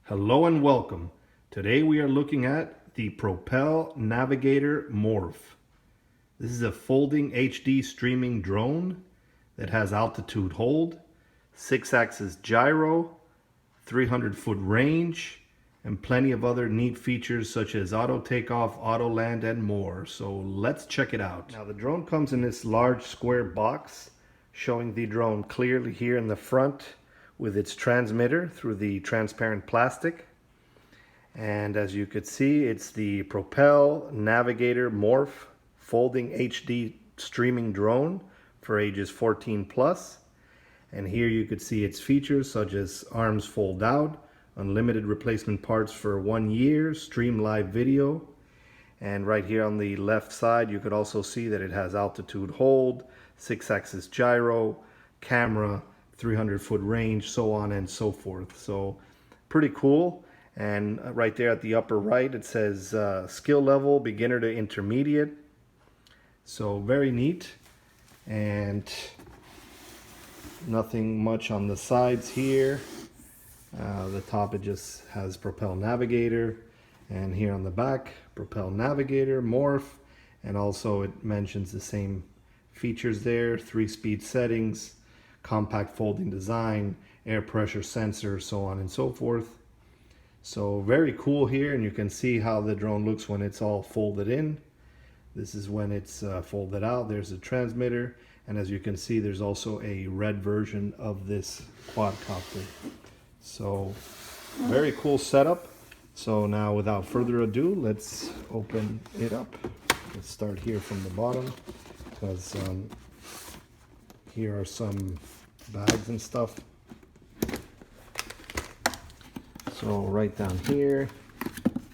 Hello and welcome. Today we are looking at the Propel Navigator Morph. This is a folding HD streaming drone that has altitude hold, 6-axis gyro, 300-foot range, and plenty of other neat features such as auto takeoff, auto land, and more. So let's check it out. Now the drone comes in this large square box showing the drone clearly here in the front with its transmitter through the transparent plastic. And as you could see, it's the Propel Navigator Morph folding HD streaming drone for ages 14 plus. And here you could see its features such as arms fold out, unlimited replacement parts for 1 year, stream live video. And right here on the left side, you could also see that it has altitude hold, 6-axis gyro, camera, 300-foot range, so on and so forth. So pretty cool. And right there at the upper right, it says skill level, beginner to intermediate. So very neat. And nothing much on the sides here. The top, it just has Propel Navigator. And here on the back, Propel Navigator Morph. And also it mentions the same features there, 3-speed settings, compact folding design, air pressure sensor, so on and so forth. So very cool here, and you can see how the drone looks when it's all folded in. This is when it's folded out. There's a transmitter, and as you can see, there's also a red version of this quadcopter. So very cool setup. So now without further ado, let's open it up. Let's start here from the bottom, because here are some bags and stuff. So right down here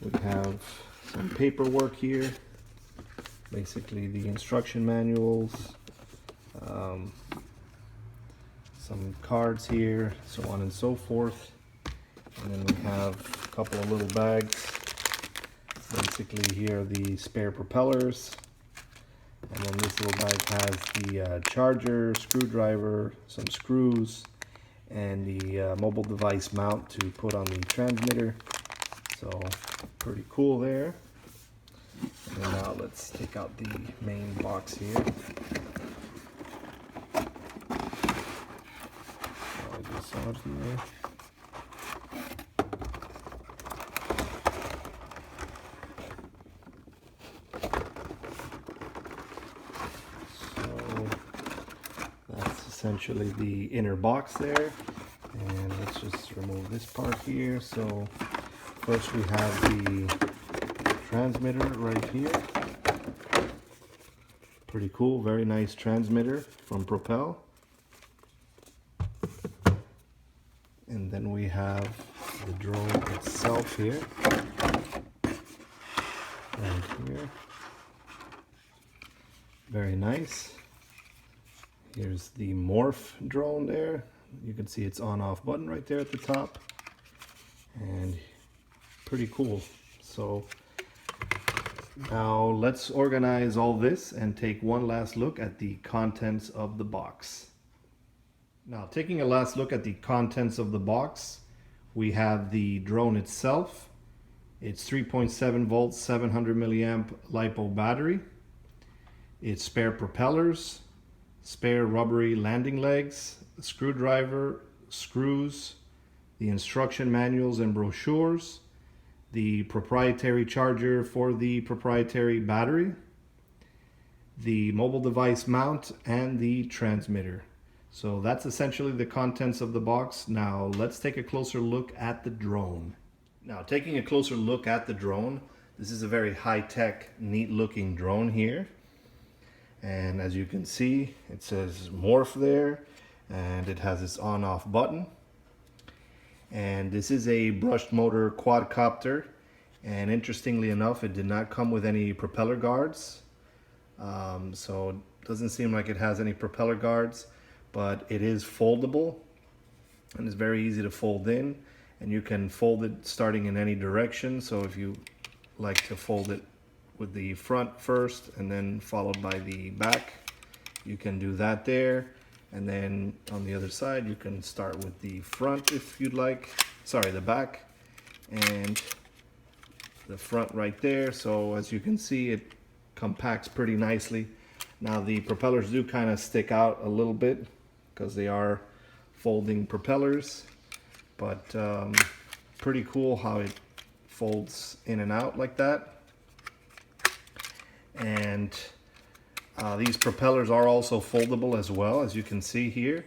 we have some paperwork here, basically the instruction manuals, some cards here, so on and so forth. And then we have a couple of little bags. Basically here are the spare propellers. And then this little bag has the charger, screwdriver, some screws, and the mobile device mount to put on the transmitter. So pretty cool there. And then now let's take out the main box here. Slide this out here. Essentially the inner box there, and let's just remove this part here. So first we have the transmitter right here. Pretty cool, very nice transmitter from Propel. And then we have the drone itself here, right here. Very nice. Here's the Morph drone there. You can see its on-off button right there at the top. And pretty cool. So now let's organize all this and take one last look at the contents of the box. Now, taking a last look at the contents of the box, we have the drone itself. It's 3.7 volts, 700 milliamp LiPo battery. Its spare propellers, spare rubbery landing legs, a screwdriver, screws, the instruction manuals and brochures, the proprietary charger for the proprietary battery, the mobile device mount, and the transmitter. So that's essentially the contents of the box. Now let's take a closer look at the drone. Now, taking a closer look at the drone, this is a very high-tech, neat-looking drone here. And as you can see, it says Morph there, and it has its on-off button. And this is a brushed motor quadcopter, and interestingly enough, it did not come with any propeller guards. So it doesn't seem like it has any propeller guards, but it is foldable, and it's very easy to fold in, and you can fold it starting in any direction. So if you like to fold it with the front first and then followed by the back, you can do that there. And then on the other side, you can start with the front if you'd like, sorry, the back, and the front right there. So as you can see, it compacts pretty nicely. Now the propellers do kind of stick out a little bit because they are folding propellers, but pretty cool how it folds in and out like that. And these propellers are also foldable as well, as you can see here.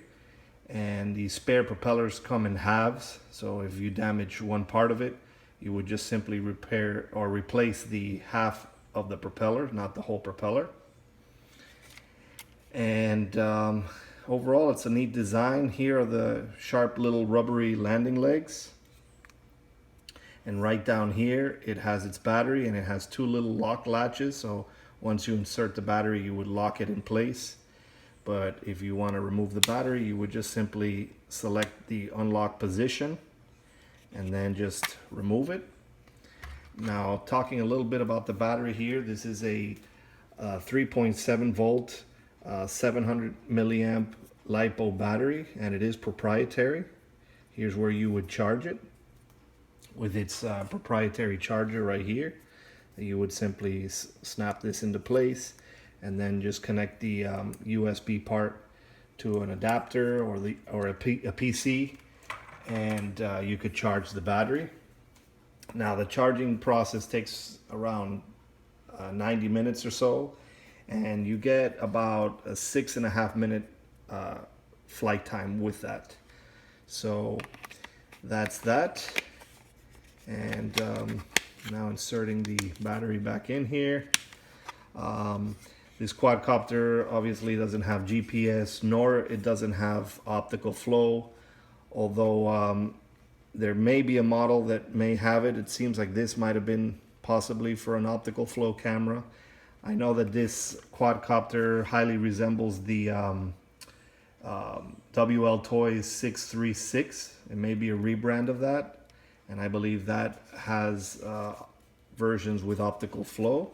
And the spare propellers come in halves, so if you damage one part of it, you would just simply repair or replace the half of the propeller, not the whole propeller. And overall, it's a neat design. Here are the sharp little rubbery landing legs. And right down here, it has its battery, and it has two little lock latches. So once you insert the battery, you would lock it in place. But if you want to remove the battery, you would just simply select the unlock position and then just remove it. Now, talking a little bit about the battery here, this is a 3.7 volt, 700 milliamp LiPo battery, and it is proprietary. Here's where you would charge it with its proprietary charger right here. You would simply snap this into place and then just connect the USB part to an adapter or a PC, and you could charge the battery. Now the charging process takes around 90 minutes or so, and you get about a 6.5 minute flight time with that. So that's that. And now inserting the battery back in here. This quadcopter obviously doesn't have GPS, nor it doesn't have optical flow, although there may be a model that may have it. It seems like this might have been possibly for an optical flow camera. I know that this quadcopter highly resembles the WL Toys 636. It may be a rebrand of that, and I believe that has versions with optical flow.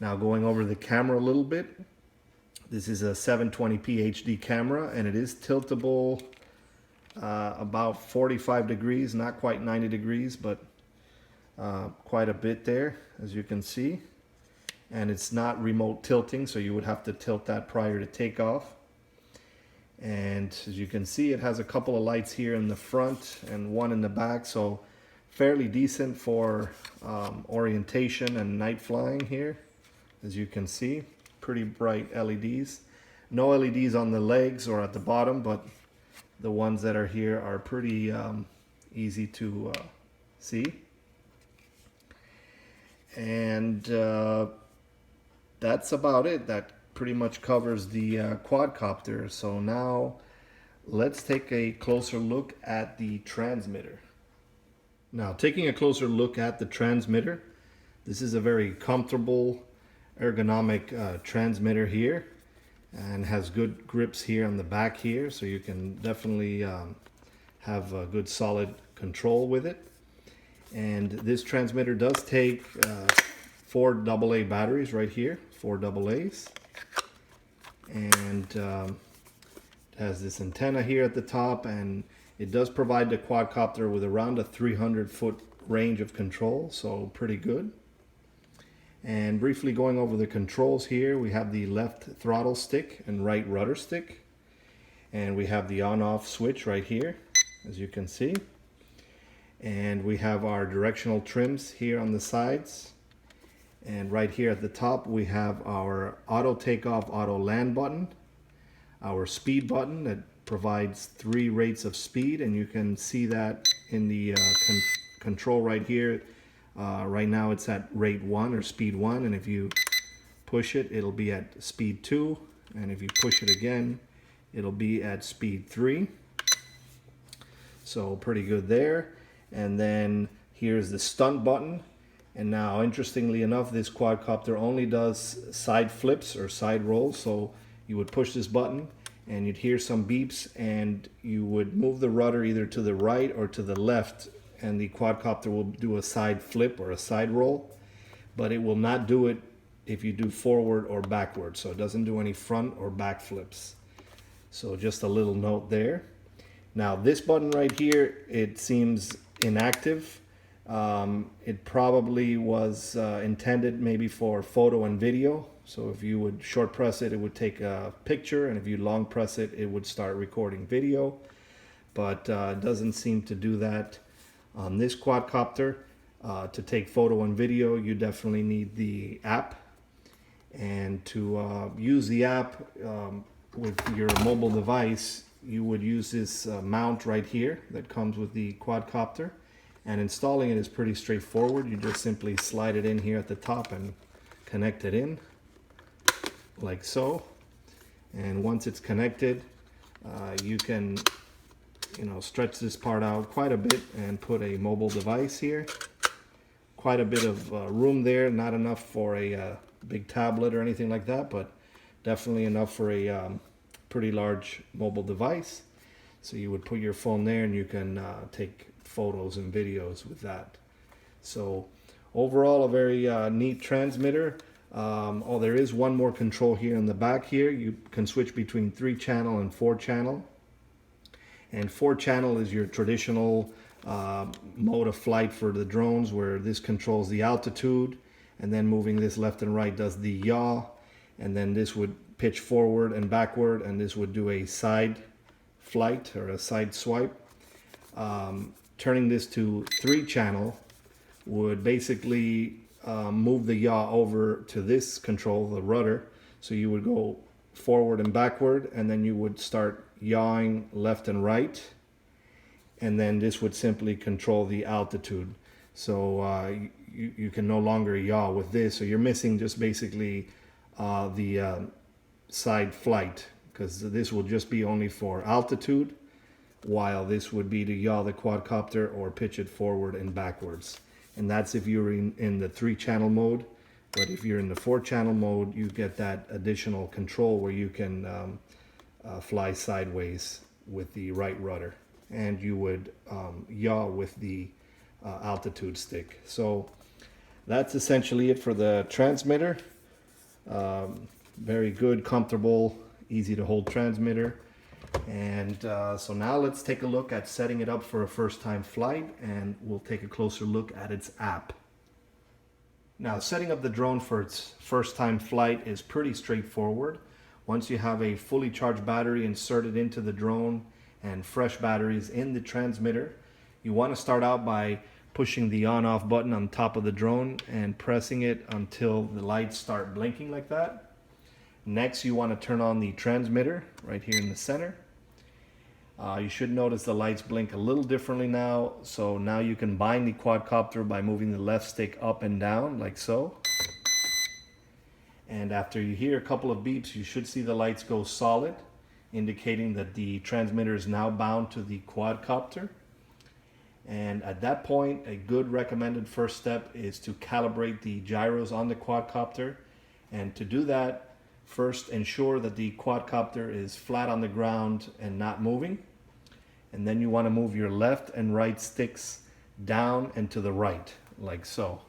Now going over the camera a little bit, this is a 720p HD camera, and it is tiltable about 45 degrees, not quite 90 degrees, but quite a bit there, as you can see. And it's not remote tilting, so you would have to tilt that prior to takeoff. And as you can see, it has a couple of lights here in the front and one in the back, so fairly decent for orientation and night flying here. As you can see, pretty bright LEDs. No LEDs on the legs or at the bottom, but the ones that are here are pretty easy to see. And that's about it. That pretty much covers the quadcopter. So now let's take a closer look at the transmitter. Now, taking a closer look at the transmitter, this is a very comfortable ergonomic transmitter here, and has good grips here on the back here, so you can definitely have a good solid control with it. And this transmitter does take 4 AA batteries right here, 4 AA's, and it has this antenna here at the top, and it does provide the quadcopter with around a 300-foot range of control, so pretty good. And briefly going over the controls here, we have the left throttle stick and right rudder stick. And we have the on-off switch right here, as you can see. And we have our directional trims here on the sides. And right here at the top, we have our auto takeoff, auto land button. Our speed button that provides 3 rates of speed, and you can see that in the control right here. Right now it's at rate 1 or speed 1, and if you push it, it'll be at speed 2, and if you push it again, it'll be at speed 3. So pretty good there. And then here's the stunt button. And now, interestingly enough, this quadcopter only does side flips or side rolls. So you would push this button and you'd hear some beeps, and you would move the rudder either to the right or to the left, and the quadcopter will do a side flip or a side roll, but it will not do it if you do forward or backward. So it doesn't do any front or back flips. So just a little note there. Now this button right here, it seems inactive. It probably was intended maybe for photo and video. So if you would short press it, it would take a picture, and if you long press it, it would start recording video. But it doesn't seem to do that on this quadcopter. To take photo and video, you definitely need the app. And to use the app with your mobile device, you would use this mount right here that comes with the quadcopter. And installing it is pretty straightforward. You just simply slide it in here at the top and connect it in, like so. And once it's connected, you can stretch this part out quite a bit and put a mobile device here. Quite a bit of room there, not enough for a big tablet or anything like that, but definitely enough for a pretty large mobile device. So you would put your phone there and you can take photos and videos with that. So overall, a very neat transmitter. Oh, there is one more control here in the back here. You can switch between 3-channel and 4-channel. And 4-channel is your traditional mode of flight for the drones, where this controls the altitude, and then moving this left and right does the yaw, and then this would pitch forward and backward, and this would do a side flight or a side swipe. Turning this to 3-channel would basically move the yaw over to this control, the rudder. So you would go forward and backward, and then you would start yawing left and right, and then this would simply control the altitude. So you can no longer yaw with this, so you're missing just basically the side flight, because this will just be only for altitude, while this would be to yaw the quadcopter or pitch it forward and backwards. And that's if you're in the 3-channel mode. But if you're in the 4-channel mode, you get that additional control where you can fly sideways with the right rudder, and you would yaw with the altitude stick. So that's essentially it for the transmitter. Very good, comfortable, easy to hold transmitter. And so now let's take a look at setting it up for a first-time flight, and we'll take a closer look at its app. Now, setting up the drone for its first-time flight is pretty straightforward. Once you have a fully charged battery inserted into the drone and fresh batteries in the transmitter, you want to start out by pushing the on-off button on top of the drone and pressing it until the lights start blinking like that. Next, you want to turn on the transmitter right here in the center. You should notice the lights blink a little differently now. So now you can bind the quadcopter by moving the left stick up and down like so. And after you hear a couple of beeps, you should see the lights go solid, indicating that the transmitter is now bound to the quadcopter. And at that point, a good recommended first step is to calibrate the gyros on the quadcopter. And to do that, first ensure that the quadcopter is flat on the ground and not moving. And then you want to move your left and right sticks down and to the right, like so.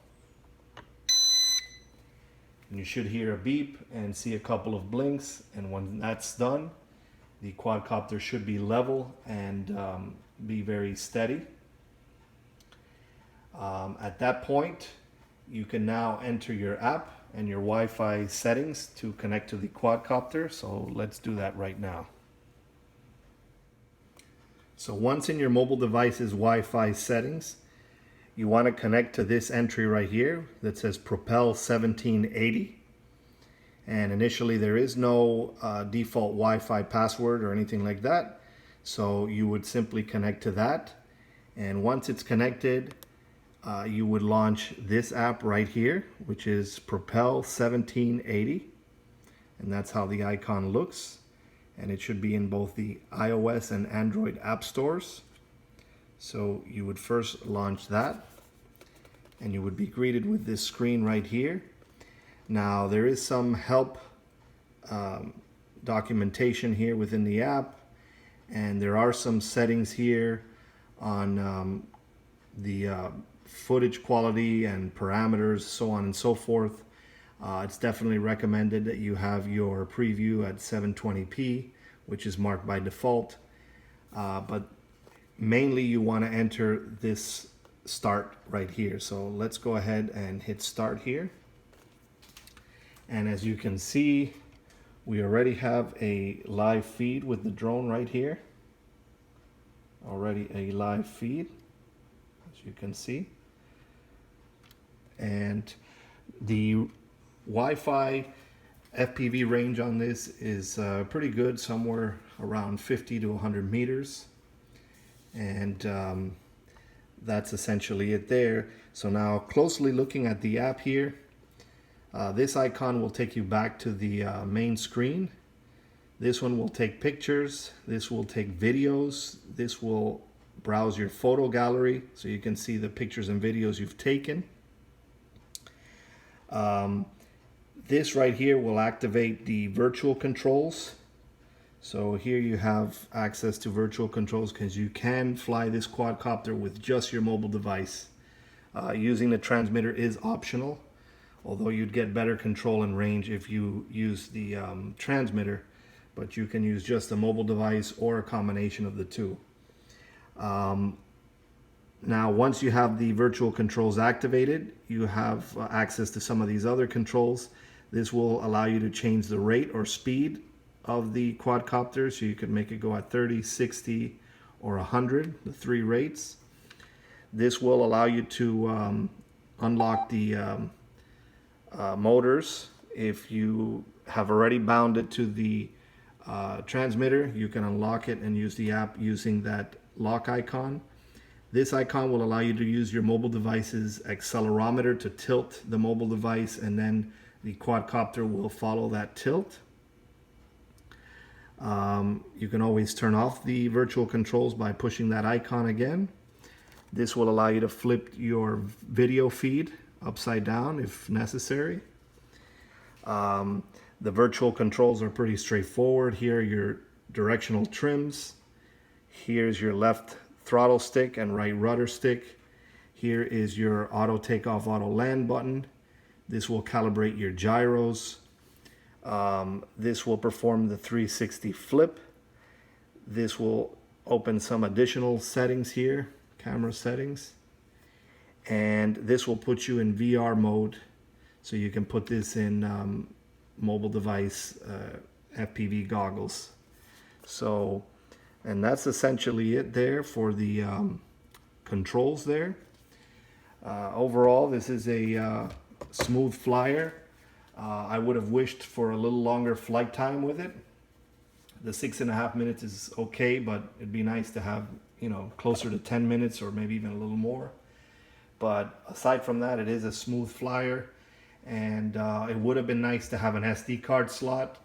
And you should hear a beep and see a couple of blinks. And when that's done, the quadcopter should be level and be very steady. At that point, you can now enter your app and your Wi-Fi settings to connect to the quadcopter. So let's do that right now. So once in your mobile device's Wi-Fi settings, you want to connect to this entry right here that says Propel 1780. And initially there is no default Wi-Fi password or anything like that. So you would simply connect to that. And once it's connected, you would launch this app right here, which is Propel 1780. And that's how the icon looks. And it should be in both the iOS and Android app stores. So you would first launch that, and you would be greeted with this screen right here. Now there is some help documentation here within the app, and there are some settings here on the footage quality and parameters, so on and so forth. It's definitely recommended that you have your preview at 720p, which is marked by default. But mainly you want to enter this start right here. So let's go ahead and hit start here. And as you can see, we already have a live feed with the drone right here. Already a live feed, as you can see. And the Wi-Fi FPV range on this is pretty good, somewhere around 50 to 100 meters. And that's essentially it there. So now closely looking at the app here, this icon will take you back to the main screen. This one will take pictures, this will take videos, this will browse your photo gallery so you can see the pictures and videos you've taken. This right here will activate the virtual controls. So here you have access to virtual controls because you can fly this quadcopter with just your mobile device. Using the transmitter is optional, although you'd get better control and range if you use the transmitter, but you can use just a mobile device or a combination of the two. Now, once you have the virtual controls activated, you have access to some of these other controls. This will allow you to change the rate or speed of the quadcopter, so you can make it go at 30, 60, or 100, the three rates. This will allow you to unlock the motors. If you have already bound it to the transmitter, you can unlock it and use the app using that lock icon. This icon will allow you to use your mobile device's accelerometer to tilt the mobile device, and then the quadcopter will follow that tilt. You can always turn off the virtual controls by pushing that icon again. This will allow you to flip your video feed upside down if necessary. The virtual controls are pretty straightforward. Here are your directional trims. Here's your left throttle stick and right rudder stick. Here is your auto takeoff, auto land button. This will calibrate your gyros. This will perform the 360 flip. This will open some additional settings here, camera settings. And this will put you in VR mode, so you can put this in mobile device FPV goggles. So, and that's essentially it there for the controls there. Overall, this is a smooth flyer. I would have wished for a little longer flight time with it. The 6.5 minutes is okay, but it'd be nice to have, closer to 10 minutes or maybe even a little more. But aside from that, it is a smooth flyer, and it would have been nice to have an SD card slot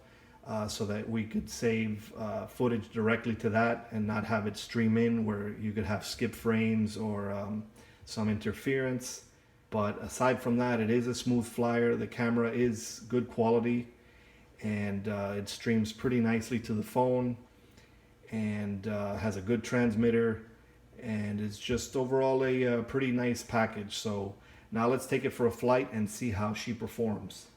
so that we could save footage directly to that and not have it stream in where you could have skip frames or some interference. But aside from that, it is a smooth flyer. The camera is good quality, and it streams pretty nicely to the phone, and has a good transmitter, and it's just overall a pretty nice package. So now let's take it for a flight and see how she performs.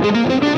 Bye.